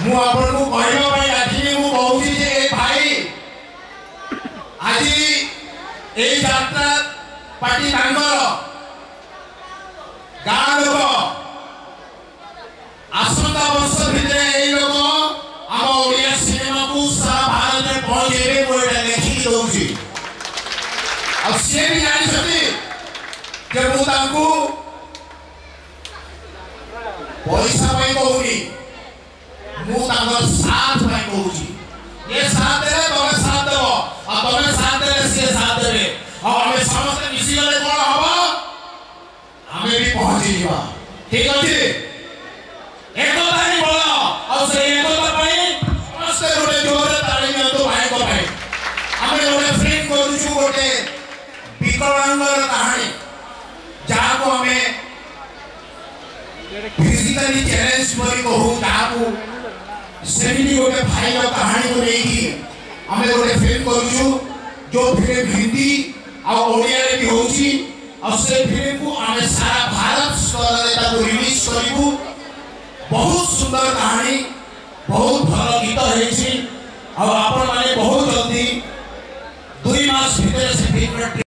मु आपन को कहबा पई लाठी मु कहूची जे ए भाई आज ए यात्रा पार्टी तांगर गाँ लोक आसंता वर्ष भितरे ए लोक आम ओडिया सिनेमा को सारा भारत में पहुंचेबे कोइटा लेखि दउची अब से भी जानि छथि जे मु तांको पैसा पई कहूनी मु तांकर साथ पई कहूची ये साथ दे तोरे साथ देबो आ तोरे साथ दे से साथ देबे और हमें समस्त मिसी गले कोन हबो हमें भी पहुंची जीवा ठीक अछि एकता ही बोला और से एकता पई समस्त गोटे जोरे ताली नियंतो भाई को भाई हमें गोटे फ्रेंड करू छु गोटे विकलांगर कहानी जहाँ को हमें फिजिकली चैलेंज परी कहू जहाँ को सेमिनी गोटे भाई का कहानी को लेकी हमें गोटे फिल्म करू छु जो फिल्म हिंदी और ओडिया रे भी होची और से फिल्म को हमें सारा भारत स्तर रे ताको रिलीज करिबू बहुत सुंदर कहानी बहुत भल गीत हेछि और आपण माने बहुत जल्दी 2 मास भीतर से फिल्म